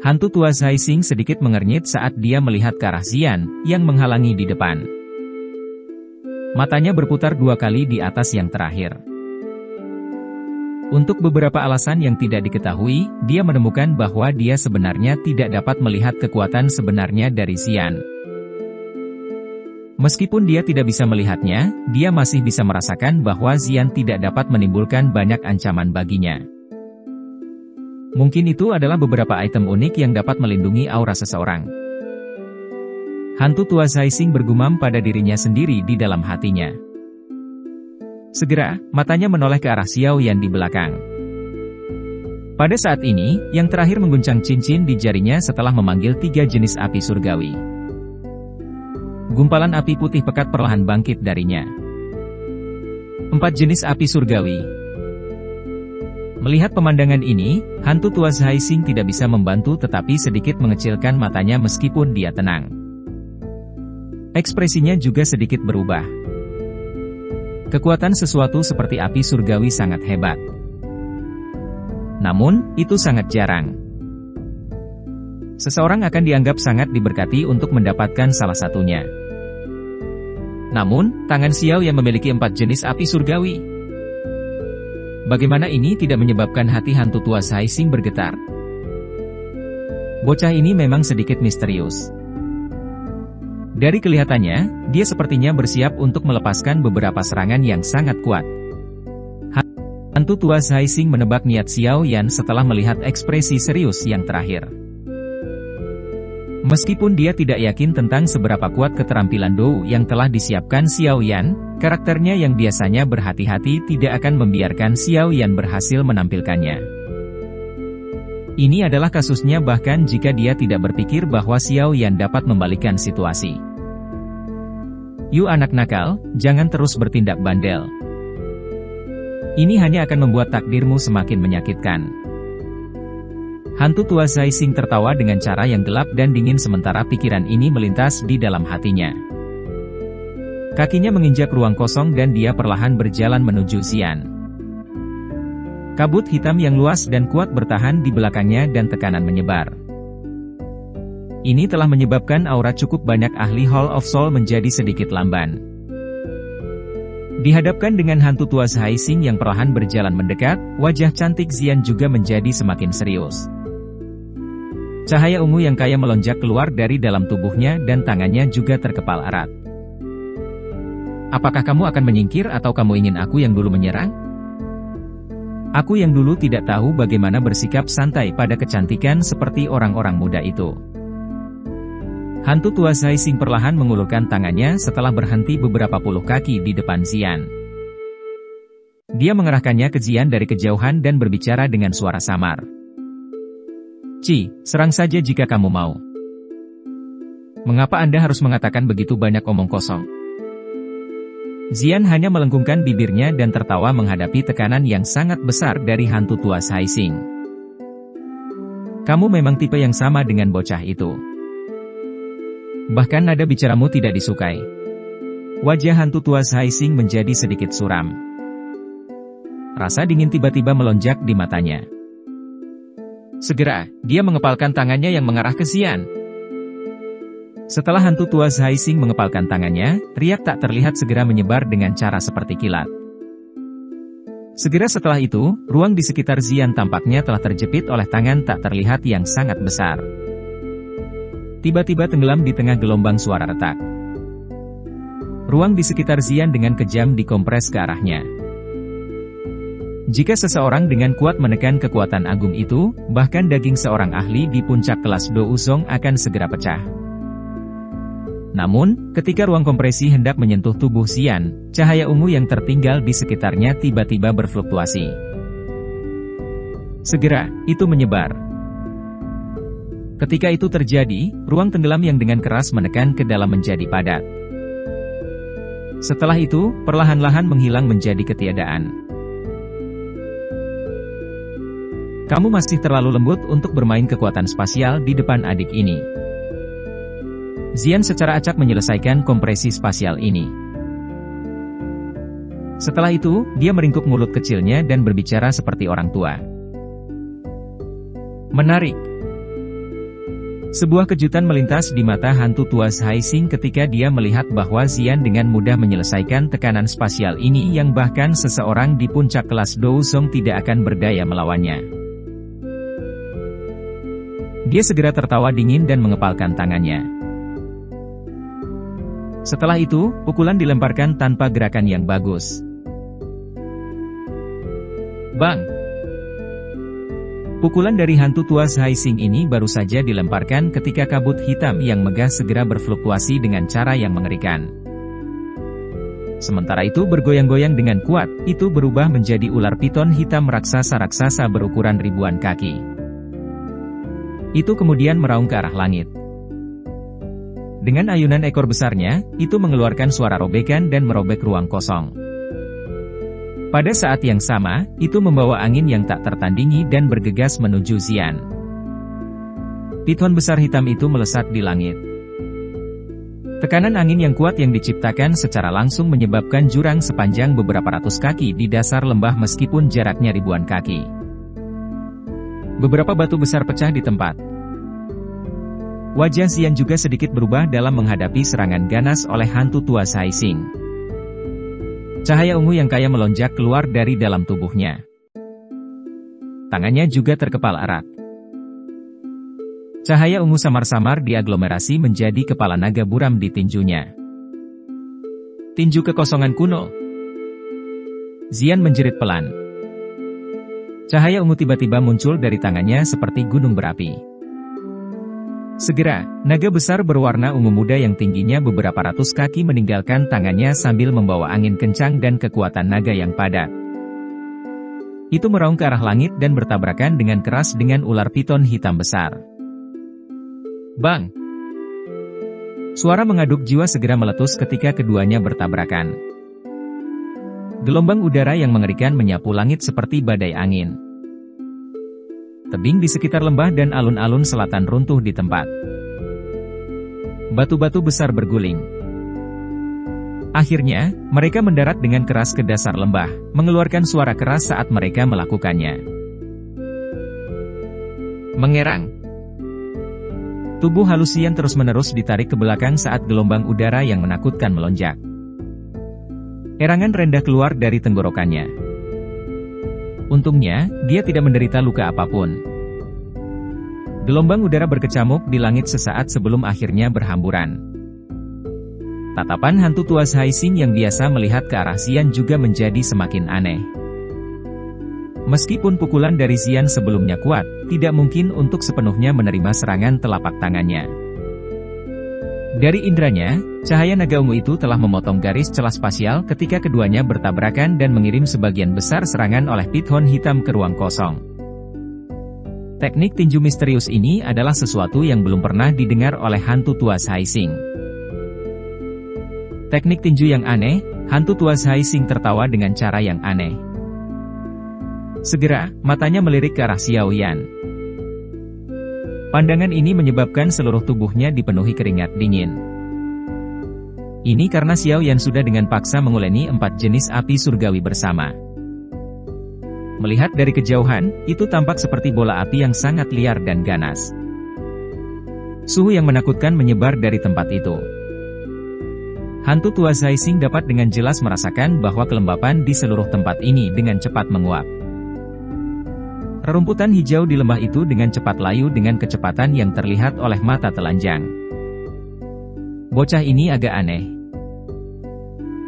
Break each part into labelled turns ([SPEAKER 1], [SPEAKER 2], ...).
[SPEAKER 1] Hantu tua Zaising sedikit mengernyit saat dia melihat ke arah Xian, yang menghalangi di depan. Matanya berputar 2 kali di atas yang terakhir. Untuk beberapa alasan yang tidak diketahui, dia menemukan bahwa dia sebenarnya tidak dapat melihat kekuatan sebenarnya dari Xian. Meskipun dia tidak bisa melihatnya, dia masih bisa merasakan bahwa Xian tidak dapat menimbulkan banyak ancaman baginya. Mungkin itu adalah beberapa item unik yang dapat melindungi aura seseorang. Hantu tua Zaising bergumam pada dirinya sendiri di dalam hatinya. Segera, matanya menoleh ke arah Xiao Yan di belakang. Pada saat ini, yang terakhir mengguncang cincin di jarinya setelah memanggil 3 jenis api surgawi. Gumpalan api putih pekat perlahan bangkit darinya. 4 jenis api surgawi. Melihat pemandangan ini, hantu tua Zaising tidak bisa membantu tetapi sedikit mengecilkan matanya meskipun dia tenang. Ekspresinya juga sedikit berubah. Kekuatan sesuatu seperti api surgawi sangat hebat. Namun, itu sangat jarang. Seseorang akan dianggap sangat diberkati untuk mendapatkan salah satunya. Namun, tangan Xiao yang memiliki 4 jenis api surgawi. Bagaimana ini tidak menyebabkan hati hantu tua Zaising bergetar? Bocah ini memang sedikit misterius. Dari kelihatannya, dia sepertinya bersiap untuk melepaskan beberapa serangan yang sangat kuat. Hantu tua Zaising menebak niat Xiao Yan setelah melihat ekspresi serius yang terakhir. Meskipun dia tidak yakin tentang seberapa kuat keterampilan Dou yang telah disiapkan Xiao Yan, karakternya yang biasanya berhati-hati tidak akan membiarkan Xiao Yan berhasil menampilkannya. Ini adalah kasusnya bahkan jika dia tidak berpikir bahwa Xiao Yan dapat membalikkan situasi. Yu anak nakal, jangan terus bertindak bandel. Ini hanya akan membuat takdirmu semakin menyakitkan. Hantu tua Zaising tertawa dengan cara yang gelap dan dingin sementara pikiran ini melintas di dalam hatinya. Kakinya menginjak ruang kosong dan dia perlahan berjalan menuju Xian. Kabut hitam yang luas dan kuat bertahan di belakangnya dan tekanan menyebar. Ini telah menyebabkan aura cukup banyak ahli Hall of Soul menjadi sedikit lamban. Dihadapkan dengan hantu tua Zaising yang perlahan berjalan mendekat, wajah cantik Xian juga menjadi semakin serius. Cahaya ungu yang kaya melonjak keluar dari dalam tubuhnya dan tangannya juga terkepal erat. Apakah kamu akan menyingkir atau kamu ingin aku yang dulu menyerang? Aku yang dulu tidak tahu bagaimana bersikap santai pada kecantikan seperti orang-orang muda itu. Hantu tua Zaising perlahan mengulurkan tangannya setelah berhenti beberapa puluh kaki di depan Xian. Dia mengerahkannya ke Xian dari kejauhan dan berbicara dengan suara samar. Ci, serang saja jika kamu mau. Mengapa Anda harus mengatakan begitu banyak omong kosong? Xian hanya melengkungkan bibirnya dan tertawa menghadapi tekanan yang sangat besar dari hantu tua Zaising. Kamu memang tipe yang sama dengan bocah itu. Bahkan nada bicaramu tidak disukai. Wajah hantu tua Zaising menjadi sedikit suram. Rasa dingin tiba-tiba melonjak di matanya. Segera, dia mengepalkan tangannya yang mengarah ke Xian. Setelah hantu tua Zaising mengepalkan tangannya, riak tak terlihat segera menyebar dengan cara seperti kilat. Segera setelah itu, ruang di sekitar Xian tampaknya telah terjepit oleh tangan tak terlihat yang sangat besar. Tiba-tiba tenggelam di tengah gelombang suara retak. Ruang di sekitar Xian dengan kejam dikompres ke arahnya. Jika seseorang dengan kuat menekan kekuatan agung itu, bahkan daging seorang ahli di puncak kelas Do Uzong akan segera pecah. Namun, ketika ruang kompresi hendak menyentuh tubuh Xian, cahaya ungu yang tertinggal di sekitarnya tiba-tiba berfluktuasi. Segera, itu menyebar. Ketika itu terjadi, ruang tenggelam yang dengan keras menekan ke dalam menjadi padat. Setelah itu, perlahan-lahan menghilang menjadi ketiadaan. Kamu masih terlalu lembut untuk bermain kekuatan spasial di depan adik ini. Xian secara acak menyelesaikan kompresi spasial ini. Setelah itu, dia meringkuk mulut kecilnya dan berbicara seperti orang tua. Menarik. Sebuah kejutan melintas di mata hantu tua Haixing ketika dia melihat bahwa Xian dengan mudah menyelesaikan tekanan spasial ini yang bahkan seseorang di puncak kelas Douzong tidak akan berdaya melawannya. Dia segera tertawa dingin dan mengepalkan tangannya. Setelah itu, pukulan dilemparkan tanpa gerakan yang bagus. Bang! Pukulan dari hantu tua Haixing ini baru saja dilemparkan ketika kabut hitam yang megah segera berfluktuasi dengan cara yang mengerikan. Sementara itu bergoyang-goyang dengan kuat, itu berubah menjadi ular piton hitam raksasa-raksasa berukuran ribuan kaki. Itu kemudian meraung ke arah langit. Dengan ayunan ekor besarnya, itu mengeluarkan suara robekan dan merobek ruang kosong. Pada saat yang sama, itu membawa angin yang tak tertandingi dan bergegas menuju Xian. Piton besar hitam itu melesat di langit. Tekanan angin yang kuat yang diciptakan secara langsung menyebabkan jurang sepanjang beberapa ratus kaki di dasar lembah meskipun jaraknya ribuan kaki. Beberapa batu besar pecah di tempat. Wajah Xian juga sedikit berubah dalam menghadapi serangan ganas oleh hantu tua Haixing. Cahaya ungu yang kaya melonjak keluar dari dalam tubuhnya. Tangannya juga terkepal erat. Cahaya ungu samar-samar diaglomerasi menjadi kepala naga buram di tinjunya. Tinju kekosongan kuno. Xian menjerit pelan. Cahaya ungu tiba-tiba muncul dari tangannya seperti gunung berapi. Segera, naga besar berwarna ungu muda yang tingginya beberapa ratus kaki meninggalkan tangannya sambil membawa angin kencang dan kekuatan naga yang padat. Itu meraung ke arah langit dan bertabrakan dengan keras dengan ular piton hitam besar. Bang! Suara mengaduk jiwa segera meletus ketika keduanya bertabrakan. Gelombang udara yang mengerikan menyapu langit seperti badai angin. Tebing di sekitar lembah dan alun-alun selatan runtuh di tempat. Batu-batu besar berguling. Akhirnya, mereka mendarat dengan keras ke dasar lembah, mengeluarkan suara keras saat mereka melakukannya. Mengerang. Tubuh halus Xian terus-menerus ditarik ke belakang saat gelombang udara yang menakutkan melonjak. Erangan rendah keluar dari tenggorokannya. Untungnya, dia tidak menderita luka apapun. Gelombang udara berkecamuk di langit sesaat sebelum akhirnya berhamburan. Tatapan hantu tua Haixing yang biasa melihat ke arah Xian juga menjadi semakin aneh. Meskipun pukulan dari Xian sebelumnya kuat, tidak mungkin untuk sepenuhnya menerima serangan telapak tangannya. Dari indranya, cahaya naga ungu itu telah memotong garis celah spasial ketika keduanya bertabrakan dan mengirim sebagian besar serangan oleh piton hitam ke ruang kosong. Teknik tinju misterius ini adalah sesuatu yang belum pernah didengar oleh hantu tua Haixing. Teknik tinju yang aneh, hantu tua Haixing tertawa dengan cara yang aneh. Segera, matanya melirik ke arah Xiao Yan. Pandangan ini menyebabkan seluruh tubuhnya dipenuhi keringat dingin. Ini karena Xiao Yan sudah dengan paksa menguleni 4 jenis api surgawi bersama. Melihat dari kejauhan, itu tampak seperti bola api yang sangat liar dan ganas. Suhu yang menakutkan menyebar dari tempat itu. Hantu tua Haixing dapat dengan jelas merasakan bahwa kelembapan di seluruh tempat ini dengan cepat menguap. Rerumputan hijau di lembah itu dengan cepat layu dengan kecepatan yang terlihat oleh mata telanjang. Bocah ini agak aneh.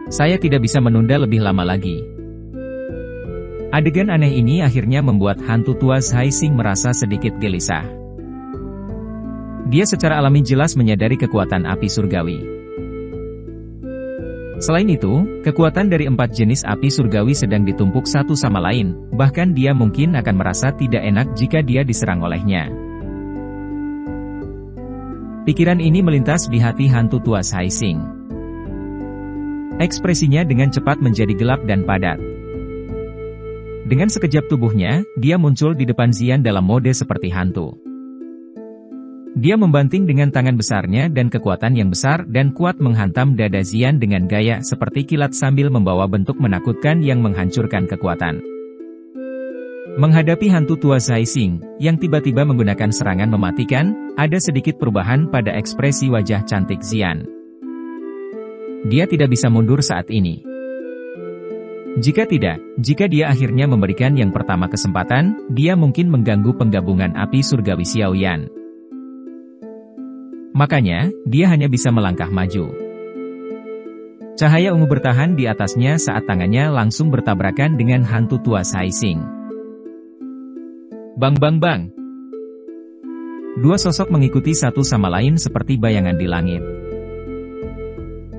[SPEAKER 1] Saya tidak bisa menunda lebih lama lagi. Adegan aneh ini akhirnya membuat hantu tua Haixing merasa sedikit gelisah. Dia secara alami jelas menyadari kekuatan api surgawi. Selain itu, kekuatan dari 4 jenis api surgawi sedang ditumpuk satu sama lain, bahkan dia mungkin akan merasa tidak enak jika dia diserang olehnya. Pikiran ini melintas di hati hantu tua Haixing. Ekspresinya dengan cepat menjadi gelap dan padat. Dengan sekejap tubuhnya, dia muncul di depan Xian dalam mode seperti hantu. Dia membanting dengan tangan besarnya dan kekuatan yang besar dan kuat menghantam dada Xian dengan gaya seperti kilat sambil membawa bentuk menakutkan yang menghancurkan kekuatan. Menghadapi hantu tua Zaising, yang tiba-tiba menggunakan serangan mematikan, ada sedikit perubahan pada ekspresi wajah cantik Xian. Dia tidak bisa mundur saat ini. Jika dia akhirnya memberikan yang pertama kesempatan, dia mungkin mengganggu penggabungan api surgawi Xiaoyan. Makanya, dia hanya bisa melangkah maju. Cahaya ungu bertahan di atasnya saat tangannya langsung bertabrakan dengan hantu tua Zaising. Bang bang bang. Dua sosok mengikuti satu sama lain seperti bayangan di langit.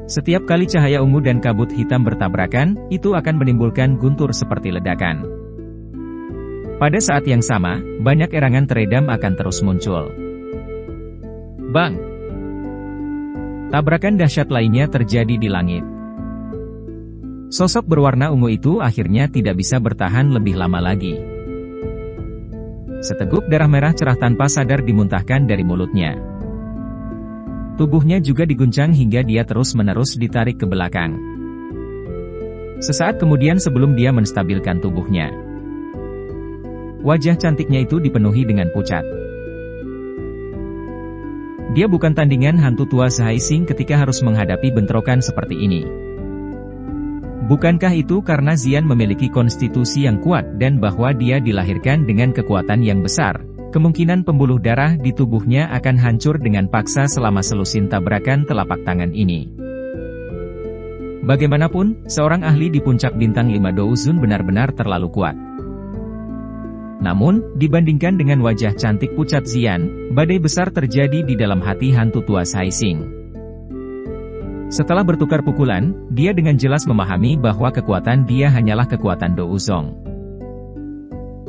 [SPEAKER 1] Setiap kali cahaya ungu dan kabut hitam bertabrakan, itu akan menimbulkan guntur seperti ledakan. Pada saat yang sama, banyak erangan teredam akan terus muncul. Bang! Tabrakan dahsyat lainnya terjadi di langit. Sosok berwarna ungu itu akhirnya tidak bisa bertahan lebih lama lagi. Seteguk darah merah cerah tanpa sadar dimuntahkan dari mulutnya. Tubuhnya juga diguncang hingga dia terus-menerus ditarik ke belakang. Sesaat kemudian sebelum dia menstabilkan tubuhnya, wajah cantiknya itu dipenuhi dengan pucat. Dia bukan tandingan hantu tua Zaising ketika harus menghadapi bentrokan seperti ini. Bukankah itu karena Xian memiliki konstitusi yang kuat dan bahwa dia dilahirkan dengan kekuatan yang besar? Kemungkinan pembuluh darah di tubuhnya akan hancur dengan paksa selama selusin tabrakan telapak tangan ini. Bagaimanapun, seorang ahli di puncak bintang 5 Douzun benar-benar terlalu kuat. Namun, dibandingkan dengan wajah cantik pucat Xian, badai besar terjadi di dalam hati hantu tua Zaising. Setelah bertukar pukulan, dia dengan jelas memahami bahwa kekuatan dia hanyalah kekuatan Douzong.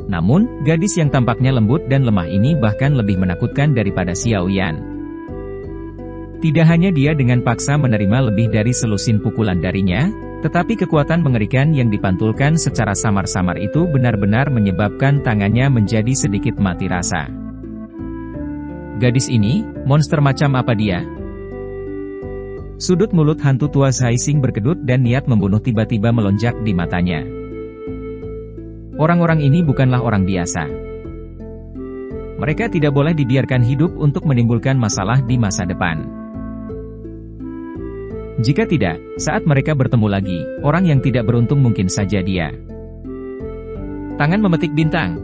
[SPEAKER 1] Namun, gadis yang tampaknya lembut dan lemah ini bahkan lebih menakutkan daripada Xiaoyan. Tidak hanya dia dengan paksa menerima lebih dari selusin pukulan darinya, tetapi kekuatan mengerikan yang dipantulkan secara samar-samar itu benar-benar menyebabkan tangannya menjadi sedikit mati rasa. Gadis ini, monster macam apa dia? Sudut mulut hantu tua Zaising berkedut dan niat membunuh tiba-tiba melonjak di matanya. Orang-orang ini bukanlah orang biasa. Mereka tidak boleh dibiarkan hidup untuk menimbulkan masalah di masa depan. Jika tidak, saat mereka bertemu lagi, orang yang tidak beruntung mungkin saja dia. Tangan memetik bintang.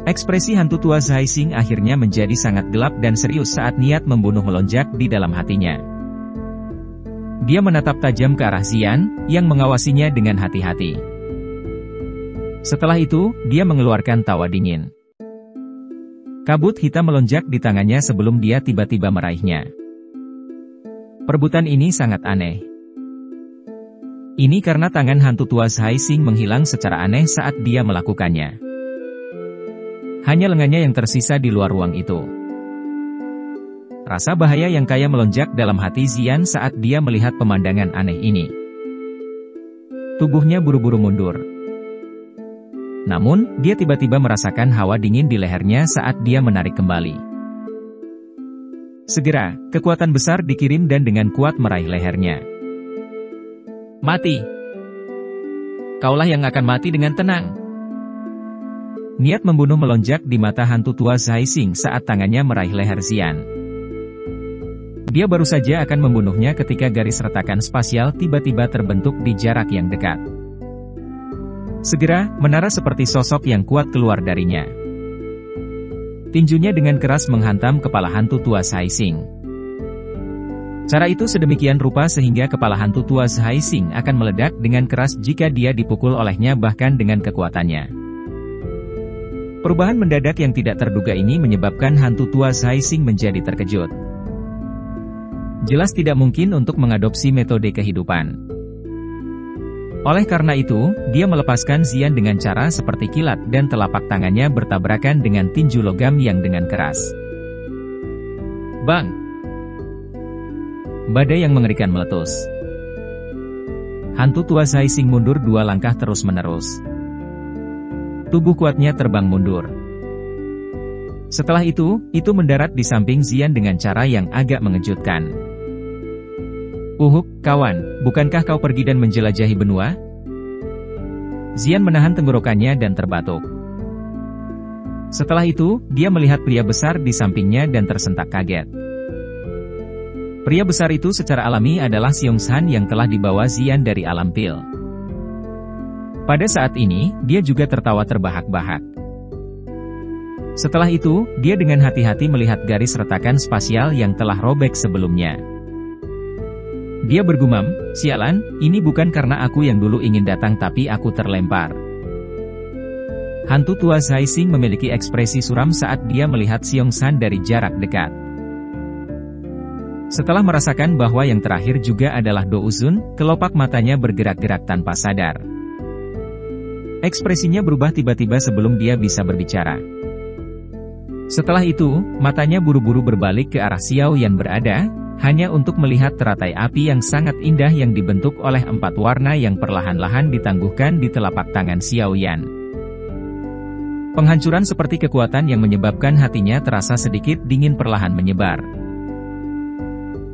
[SPEAKER 1] Ekspresi hantu tua Zaising akhirnya menjadi sangat gelap dan serius saat niat membunuh melonjak di dalam hatinya. Dia menatap tajam ke arah Xian, yang mengawasinya dengan hati-hati. Setelah itu, dia mengeluarkan tawa dingin. Kabut hitam melonjak di tangannya sebelum dia tiba-tiba meraihnya. Perebutan ini sangat aneh. Ini karena tangan hantu tua Zaising menghilang secara aneh saat dia melakukannya. Hanya lengannya yang tersisa di luar ruang itu. Rasa bahaya yang kaya melonjak dalam hati Xian saat dia melihat pemandangan aneh ini. Tubuhnya buru-buru mundur. Namun, dia tiba-tiba merasakan hawa dingin di lehernya saat dia menarik kembali. Segera, kekuatan besar dikirim dan dengan kuat meraih lehernya. Mati! Kaulah yang akan mati dengan tenang. Niat membunuh melonjak di mata hantu tua Zaising saat tangannya meraih leher Xian. Dia baru saja akan membunuhnya ketika garis retakan spasial tiba-tiba terbentuk di jarak yang dekat. Segera, menara seperti sosok yang kuat keluar darinya. Tinjunya dengan keras menghantam kepala hantu tua Zaising. Cara itu sedemikian rupa sehingga kepala hantu tua Zaising akan meledak dengan keras jika dia dipukul olehnya bahkan dengan kekuatannya. Perubahan mendadak yang tidak terduga ini menyebabkan hantu tua Zaising menjadi terkejut. Jelas tidak mungkin untuk mengadopsi metode kehidupan. Oleh karena itu, dia melepaskan Xian dengan cara seperti kilat dan telapak tangannya bertabrakan dengan tinju logam yang dengan keras. Bang! Badai yang mengerikan meletus. Hantu tua Zaising mundur 2 langkah terus-menerus. Tubuh kuatnya terbang mundur. Setelah itu mendarat di samping Xian dengan cara yang agak mengejutkan. Uhuk, kawan, bukankah kau pergi dan menjelajahi benua? Zian menahan tenggorokannya dan terbatuk. Setelah itu, dia melihat pria besar di sampingnya dan tersentak kaget. Pria besar itu secara alami adalah Xiongsan yang telah dibawa Zian dari alam pil. Pada saat ini, dia juga tertawa terbahak-bahak. Setelah itu, dia dengan hati-hati melihat garis retakan spasial yang telah robek sebelumnya. Dia bergumam, "Sialan, ini bukan karena aku yang dulu ingin datang tapi aku terlempar." Hantu tua Zai Xing memiliki ekspresi suram saat dia melihat Xiongsan dari jarak dekat. Setelah merasakan bahwa yang terakhir juga adalah Do Uzun, kelopak matanya bergerak-gerak tanpa sadar. Ekspresinya berubah tiba-tiba sebelum dia bisa berbicara. Setelah itu, matanya buru-buru berbalik ke arah Xiao Yan berada, hanya untuk melihat teratai api yang sangat indah yang dibentuk oleh 4 warna yang perlahan-lahan ditangguhkan di telapak tangan Xiao Yan. Penghancuran seperti kekuatan yang menyebabkan hatinya terasa sedikit dingin perlahan menyebar.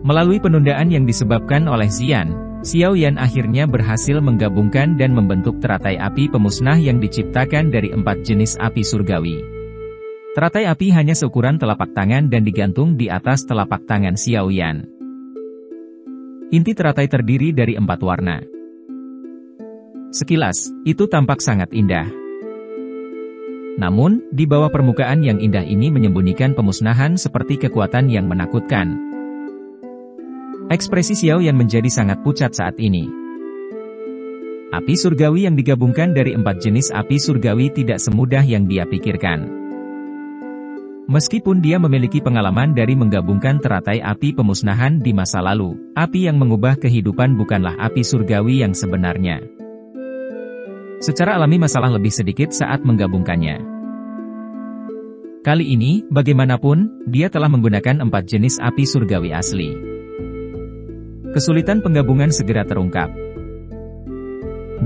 [SPEAKER 1] Melalui penundaan yang disebabkan oleh Zian, Xiao Yan akhirnya berhasil menggabungkan dan membentuk teratai api pemusnah yang diciptakan dari 4 jenis api surgawi. Teratai api hanya seukuran telapak tangan dan digantung di atas telapak tangan Xiao Yan. Inti teratai terdiri dari 4 warna. Sekilas, itu tampak sangat indah. Namun, di bawah permukaan yang indah ini menyembunyikan pemusnahan seperti kekuatan yang menakutkan. Ekspresi Xiao Yan menjadi sangat pucat saat ini. Api surgawi yang digabungkan dari 4 jenis api surgawi tidak semudah yang dia pikirkan. Meskipun dia memiliki pengalaman dari menggabungkan teratai api pemusnahan di masa lalu, api yang mengubah kehidupan bukanlah api surgawi yang sebenarnya. Secara alami masalah lebih sedikit saat menggabungkannya. Kali ini, bagaimanapun, dia telah menggunakan 4 jenis api surgawi asli. Kesulitan penggabungan segera terungkap.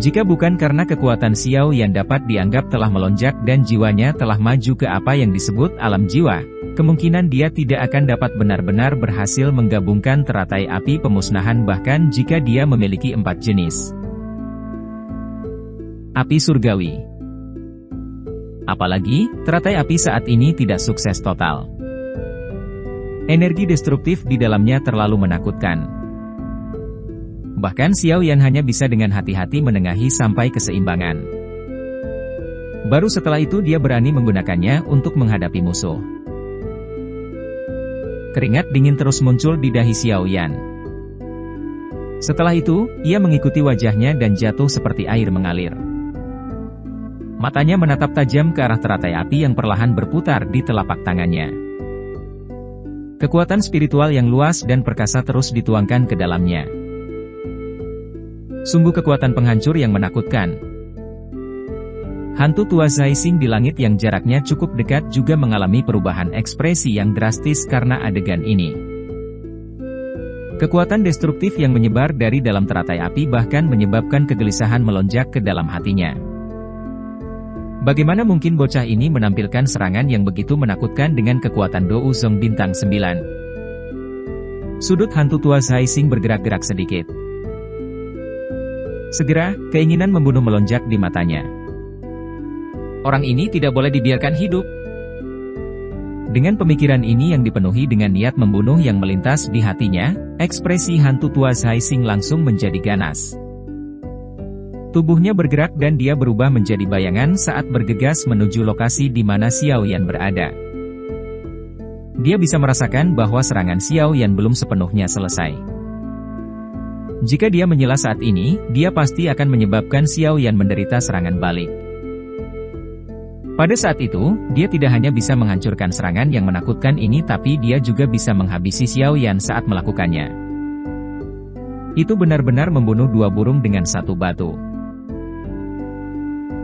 [SPEAKER 1] Jika bukan karena kekuatan Xiao yang dapat dianggap telah melonjak dan jiwanya telah maju ke apa yang disebut alam jiwa, kemungkinan dia tidak akan dapat benar-benar berhasil menggabungkan teratai api pemusnahan bahkan jika dia memiliki 4 jenis api surgawi. Apalagi, teratai api saat ini tidak sukses total. Energi destruktif di dalamnya terlalu menakutkan. Bahkan Xiao Yan hanya bisa dengan hati-hati menengahi sampai keseimbangan. Baru setelah itu dia berani menggunakannya untuk menghadapi musuh. Keringat dingin terus muncul di dahi Xiao Yan. Setelah itu, ia mengikuti wajahnya dan jatuh seperti air mengalir. Matanya menatap tajam ke arah teratai api yang perlahan berputar di telapak tangannya. Kekuatan spiritual yang luas dan perkasa terus dituangkan ke dalamnya. Sungguh kekuatan penghancur yang menakutkan. Hantu tua Zai Xing di langit yang jaraknya cukup dekat juga mengalami perubahan ekspresi yang drastis karena adegan ini. Kekuatan destruktif yang menyebar dari dalam teratai api bahkan menyebabkan kegelisahan melonjak ke dalam hatinya. Bagaimana mungkin bocah ini menampilkan serangan yang begitu menakutkan dengan kekuatan Do Uzong bintang 9? Sudut hantu tua Zai Xing bergerak-gerak sedikit. Segera, keinginan membunuh melonjak di matanya. Orang ini tidak boleh dibiarkan hidup. Dengan pemikiran ini yang dipenuhi dengan niat membunuh yang melintas di hatinya, ekspresi hantu tua Zai Xing langsung menjadi ganas. Tubuhnya bergerak dan dia berubah menjadi bayangan saat bergegas menuju lokasi di mana Xiao Yan berada. Dia bisa merasakan bahwa serangan Xiao Yan belum sepenuhnya selesai. Jika dia menyela saat ini, dia pasti akan menyebabkan Xiao Yan menderita serangan balik. Pada saat itu, dia tidak hanya bisa menghancurkan serangan yang menakutkan ini tapi dia juga bisa menghabisi Xiao Yan saat melakukannya. Itu benar-benar membunuh 2 burung dengan 1 batu.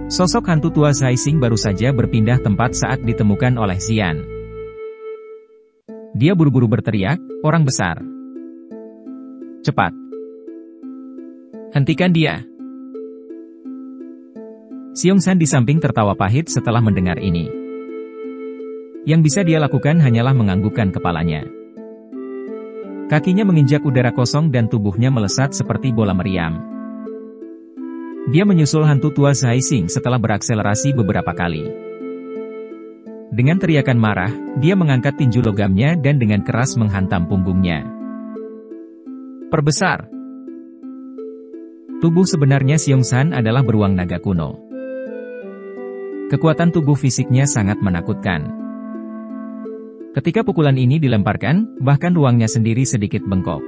[SPEAKER 1] Sosok hantu tua Zai Xing baru saja berpindah tempat saat ditemukan oleh Zian. Dia buru-buru berteriak, "Orang besar! Cepat! Hentikan dia!" Xiongsan di samping tertawa pahit setelah mendengar ini. Yang bisa dia lakukan hanyalah menganggukkan kepalanya. Kakinya menginjak udara kosong dan tubuhnya melesat seperti bola meriam. Dia menyusul hantu tua Zhaixing setelah berakselerasi beberapa kali. Dengan teriakan marah, dia mengangkat tinju logamnya dan dengan keras menghantam punggungnya. Perbesar. Tubuh sebenarnya Xiongsan adalah beruang naga kuno. Kekuatan tubuh fisiknya sangat menakutkan. Ketika pukulan ini dilemparkan, bahkan ruangnya sendiri sedikit bengkok.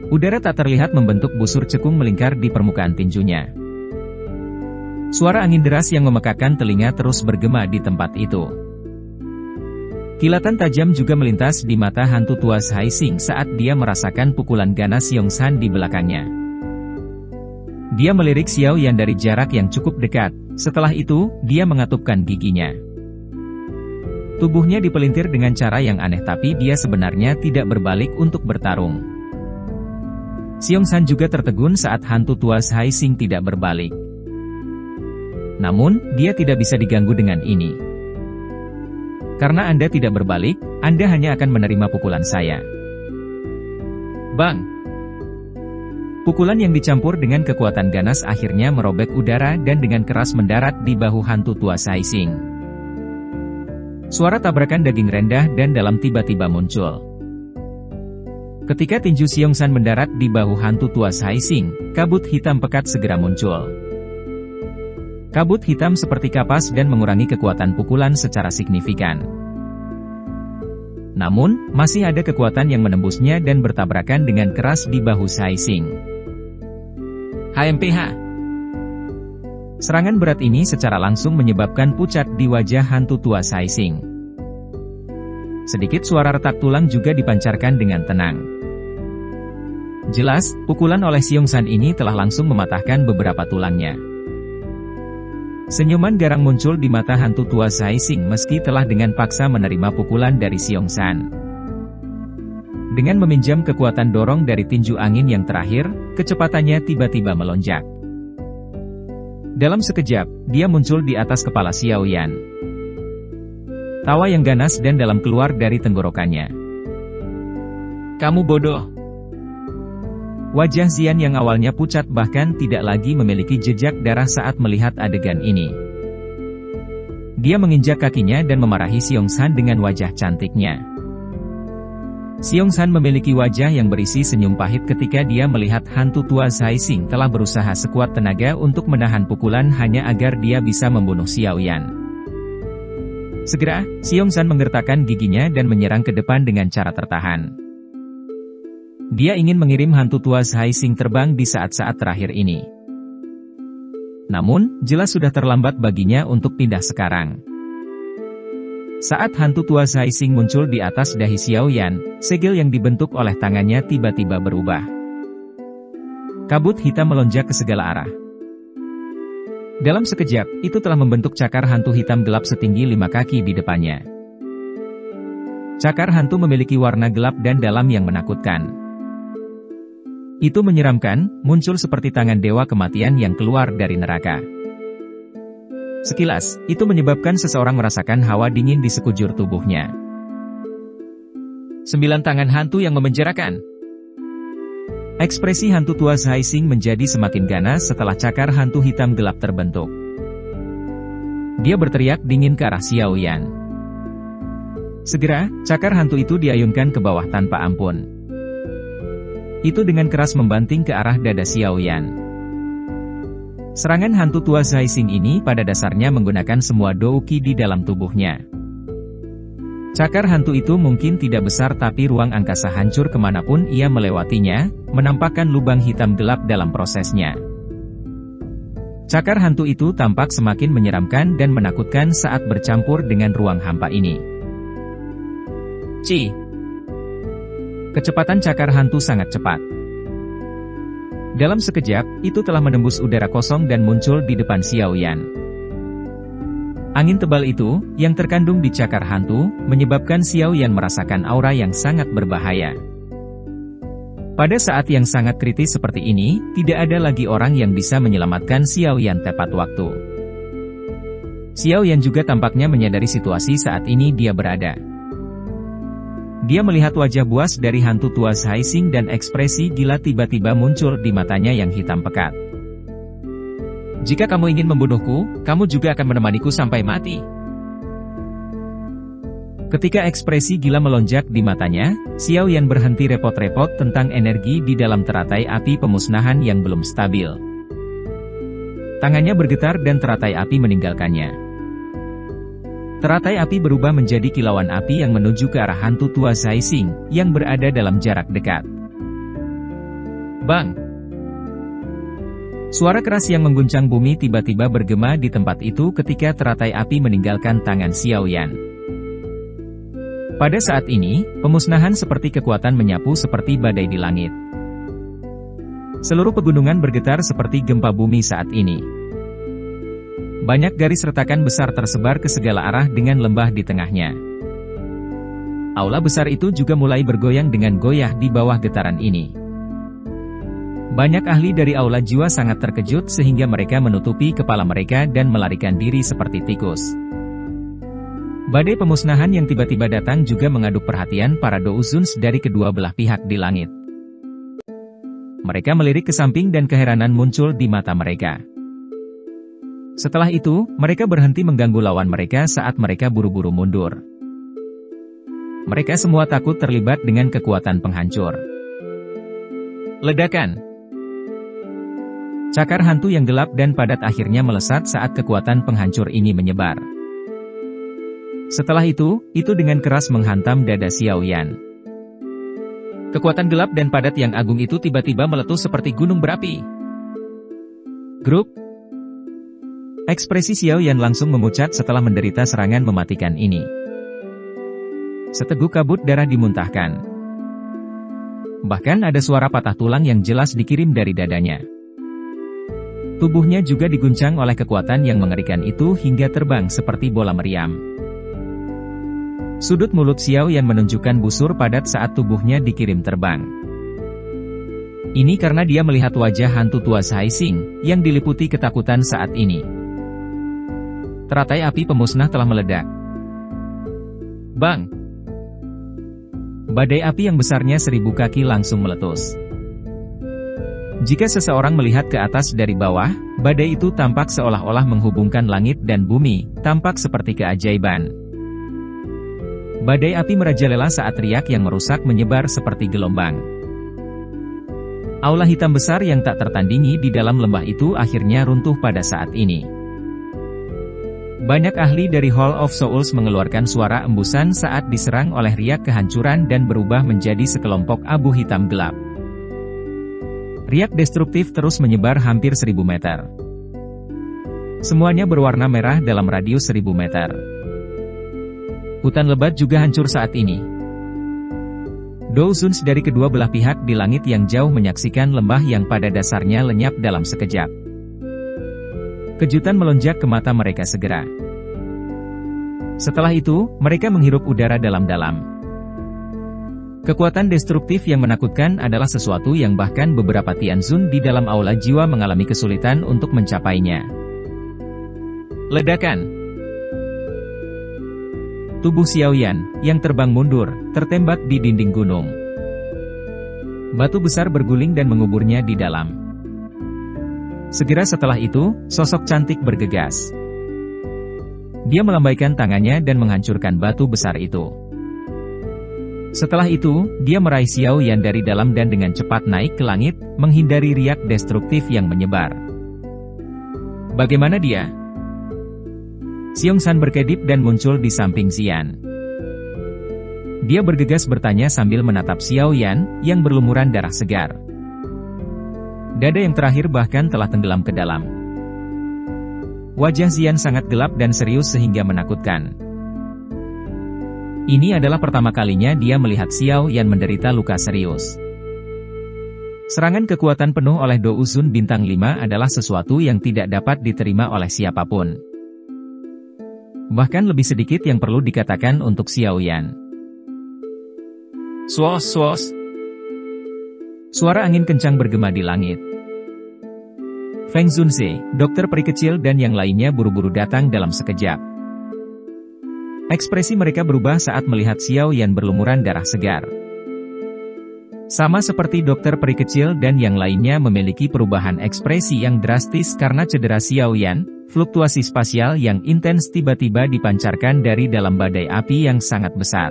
[SPEAKER 1] Udara tak terlihat membentuk busur cekung melingkar di permukaan tinjunya. Suara angin deras yang memekakkan telinga terus bergema di tempat itu. Kilatan tajam juga melintas di mata hantu tua Zhaixing saat dia merasakan pukulan ganas Xiongsan di belakangnya. Dia melirik Xiao Yan dari jarak yang cukup dekat, setelah itu, dia mengatupkan giginya. Tubuhnya dipelintir dengan cara yang aneh tapi dia sebenarnya tidak berbalik untuk bertarung. Xiongsan juga tertegun saat hantu tua Zhaixing tidak berbalik. Namun, dia tidak bisa diganggu dengan ini. Karena Anda tidak berbalik, Anda hanya akan menerima pukulan saya. Bang! Pukulan yang dicampur dengan kekuatan ganas akhirnya merobek udara dan dengan keras mendarat di bahu hantu tua Zhaixing. Suara tabrakan daging rendah dan dalam tiba-tiba muncul. Ketika tinju Xiongsan mendarat di bahu hantu tua Zhaixing, kabut hitam pekat segera muncul. Kabut hitam seperti kapas dan mengurangi kekuatan pukulan secara signifikan. Namun, masih ada kekuatan yang menembusnya dan bertabrakan dengan keras di bahu Zhaixing. HMPH. Serangan berat ini secara langsung menyebabkan pucat di wajah hantu tua Zhaixing. Sedikit suara retak tulang juga dipancarkan dengan tenang. Jelas, pukulan oleh Xiongsan ini telah langsung mematahkan beberapa tulangnya. Senyuman garang muncul di mata hantu tua Zhaixing meski telah dengan paksa menerima pukulan dari Xiongsan. Dengan meminjam kekuatan dorong dari tinju angin yang terakhir, kecepatannya tiba-tiba melonjak. Dalam sekejap, dia muncul di atas kepala Xiao Yan. Tawa yang ganas dan dalam keluar dari tenggorokannya. Kamu bodoh. Wajah Xian yang awalnya pucat bahkan tidak lagi memiliki jejak darah saat melihat adegan ini. Dia menginjak kakinya dan memarahi Xiongsan dengan wajah cantiknya. Xiongsan memiliki wajah yang berisi senyum pahit ketika dia melihat hantu tua Zhaixing telah berusaha sekuat tenaga untuk menahan pukulan hanya agar dia bisa membunuh Xiao Yan. Segera, Xiongsan menggertakkan giginya dan menyerang ke depan dengan cara tertahan. Dia ingin mengirim hantu tua Zhaixing terbang di saat-saat terakhir ini. Namun, jelas sudah terlambat baginya untuk pindah sekarang. Saat hantu tua Zhaixing muncul di atas dahi Xiao Yan, segel yang dibentuk oleh tangannya tiba-tiba berubah. Kabut hitam melonjak ke segala arah. Dalam sekejap, itu telah membentuk cakar hantu hitam gelap setinggi 5 kaki di depannya. Cakar hantu memiliki warna gelap dan dalam yang menakutkan. Itu menyeramkan, muncul seperti tangan dewa kematian yang keluar dari neraka. Sekilas, itu menyebabkan seseorang merasakan hawa dingin di sekujur tubuhnya. 9 tangan hantu yang memenjarakan. Ekspresi hantu tua Zhaixing menjadi semakin ganas setelah cakar hantu hitam gelap terbentuk. Dia berteriak dingin ke arah Xiao Yan. Segera, cakar hantu itu diayunkan ke bawah tanpa ampun. Itu dengan keras membanting ke arah dada Xiao Yan. Serangan hantu tua Zhaixing ini pada dasarnya menggunakan semua douqi di dalam tubuhnya. Cakar hantu itu mungkin tidak besar tapi ruang angkasa hancur kemanapun ia melewatinya, menampakkan lubang hitam gelap dalam prosesnya. Cakar hantu itu tampak semakin menyeramkan dan menakutkan saat bercampur dengan ruang hampa ini. Kecepatan cakar hantu sangat cepat. Dalam sekejap, itu telah menembus udara kosong dan muncul di depan Xiao Yan. Angin tebal itu, yang terkandung di cakar hantu, menyebabkan Xiao Yan merasakan aura yang sangat berbahaya. Pada saat yang sangat kritis seperti ini, tidak ada lagi orang yang bisa menyelamatkan Xiao Yan tepat waktu. Xiao Yan juga tampaknya menyadari situasi saat ini dia berada. Dia melihat wajah buas dari hantu tua Zhaixing dan ekspresi gila tiba-tiba muncul di matanya yang hitam pekat. Jika kamu ingin membunuhku, kamu juga akan menemaniku sampai mati. Ketika ekspresi gila melonjak di matanya, Xiao Yan berhenti repot-repot tentang energi di dalam teratai api pemusnahan yang belum stabil. Tangannya bergetar dan teratai api meninggalkannya. Teratai api berubah menjadi kilauan api yang menuju ke arah hantu tua Zai Xing, yang berada dalam jarak dekat. Bang! Suara keras yang mengguncang bumi tiba-tiba bergema di tempat itu ketika teratai api meninggalkan tangan Xiao Yan. Pada saat ini, pemusnahan seperti kekuatan menyapu seperti badai di langit. Seluruh pegunungan bergetar seperti gempa bumi saat ini. Banyak garis retakan besar tersebar ke segala arah dengan lembah di tengahnya. Aula besar itu juga mulai bergoyang dengan goyah di bawah getaran ini. Banyak ahli dari aula jiwa sangat terkejut sehingga mereka menutupi kepala mereka dan melarikan diri seperti tikus. Badai pemusnahan yang tiba-tiba datang juga mengaduk perhatian para Douzuns dari kedua belah pihak di langit. Mereka melirik ke samping dan keheranan muncul di mata mereka. Setelah itu, mereka berhenti mengganggu lawan mereka saat mereka buru-buru mundur. Mereka semua takut terlibat dengan kekuatan penghancur. Ledakan. Cakar hantu yang gelap dan padat akhirnya melesat saat kekuatan penghancur ini menyebar. Setelah itu dengan keras menghantam dada Xiao Yan. Kekuatan gelap dan padat yang agung itu tiba-tiba meletus seperti gunung berapi. Grup. Ekspresi Xiao Yan langsung memucat setelah menderita serangan mematikan ini. Seteguk kabut darah dimuntahkan. Bahkan ada suara patah tulang yang jelas dikirim dari dadanya. Tubuhnya juga diguncang oleh kekuatan yang mengerikan itu hingga terbang seperti bola meriam. Sudut mulut Xiao Yan menunjukkan busur padat saat tubuhnya dikirim terbang. Ini karena dia melihat wajah hantu tua Zai Xing, yang diliputi ketakutan saat ini. Teratai api pemusnah telah meledak. Bang! Badai api yang besarnya 1000 kaki langsung meletus. Jika seseorang melihat ke atas dari bawah, badai itu tampak seolah-olah menghubungkan langit dan bumi, tampak seperti keajaiban. Badai api merajalela saat riak yang merusak menyebar seperti gelombang. Aula hitam besar yang tak tertandingi di dalam lembah itu akhirnya runtuh pada saat ini. Banyak ahli dari Hall of Souls mengeluarkan suara embusan saat diserang oleh riak kehancuran dan berubah menjadi sekelompok abu hitam gelap. Riak destruktif terus menyebar hampir 1000 meter. Semuanya berwarna merah dalam radius 1000 meter. Hutan lebat juga hancur saat ini. Douzuns dari kedua belah pihak di langit yang jauh menyaksikan lembah yang pada dasarnya lenyap dalam sekejap. Kejutan melonjak ke mata mereka segera. Setelah itu, mereka menghirup udara dalam-dalam. Kekuatan destruktif yang menakutkan adalah sesuatu yang bahkan beberapa Tianzun di dalam aula jiwa mengalami kesulitan untuk mencapainya. Ledakan. Tubuh Xiao Yan, yang terbang mundur, tertembak di dinding gunung. Batu besar berguling dan menguburnya di dalam. Segera setelah itu, sosok cantik bergegas. Dia melambaikan tangannya dan menghancurkan batu besar itu. Setelah itu, dia meraih Xiao Yan dari dalam dan dengan cepat naik ke langit, menghindari riak destruktif yang menyebar. Bagaimana dia? Xiong San berkedip dan muncul di samping Xian. Dia bergegas bertanya sambil menatap Xiao Yan, yang berlumuran darah segar. Dada yang terakhir bahkan telah tenggelam ke dalam. Wajah Xian sangat gelap dan serius sehingga menakutkan. Ini adalah pertama kalinya dia melihat Xiao Yan menderita luka serius. Serangan kekuatan penuh oleh Douzun bintang 5 adalah sesuatu yang tidak dapat diterima oleh siapapun. Bahkan lebih sedikit yang perlu dikatakan untuk Xiao Yan. Swos swos. Suara angin kencang bergema di langit. Feng Zunze, dokter peri kecil dan yang lainnya buru-buru datang dalam sekejap. Ekspresi mereka berubah saat melihat Xiao Yan berlumuran darah segar. Sama seperti dokter peri kecil dan yang lainnya memiliki perubahan ekspresi yang drastis karena cedera Xiao Yan, fluktuasi spasial yang intens tiba-tiba dipancarkan dari dalam badai api yang sangat besar.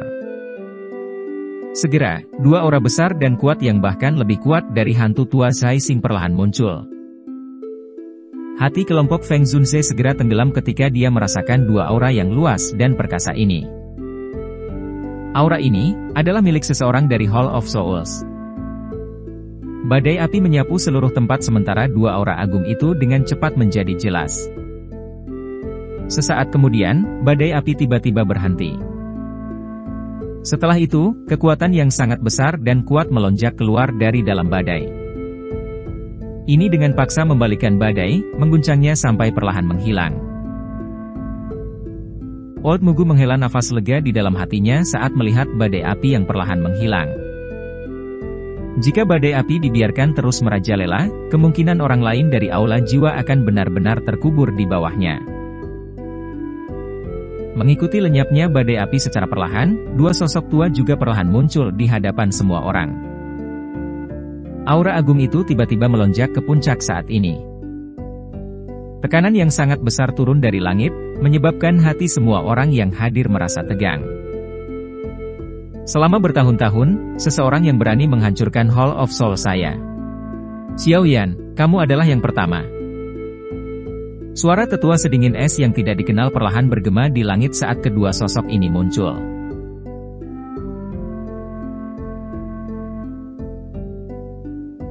[SPEAKER 1] Segera, dua aura besar dan kuat yang bahkan lebih kuat dari hantu tua Zai Xing perlahan muncul. Hati kelompok Feng Zunze segera tenggelam ketika dia merasakan dua aura yang luas dan perkasa ini. Aura ini adalah milik seseorang dari Hall of Souls. Badai api menyapu seluruh tempat sementara dua aura agung itu dengan cepat menjadi jelas. Sesaat kemudian, badai api tiba-tiba berhenti. Setelah itu, kekuatan yang sangat besar dan kuat melonjak keluar dari dalam badai. Ini dengan paksa membalikkan badai, mengguncangnya sampai perlahan menghilang. Old Mugu menghela nafas lega di dalam hatinya saat melihat badai api yang perlahan menghilang. Jika badai api dibiarkan terus merajalela, kemungkinan orang lain dari aula jiwa akan benar-benar terkubur di bawahnya. Mengikuti lenyapnya badai api secara perlahan, dua sosok tua juga perlahan muncul di hadapan semua orang. Aura agung itu tiba-tiba melonjak ke puncak saat ini. Tekanan yang sangat besar turun dari langit, menyebabkan hati semua orang yang hadir merasa tegang. Selama bertahun-tahun, seseorang yang berani menghancurkan Hall of Soul saya. Xiao Yan, kamu adalah yang pertama. Suara tetua sedingin es yang tidak dikenal perlahan bergema di langit saat kedua sosok ini muncul.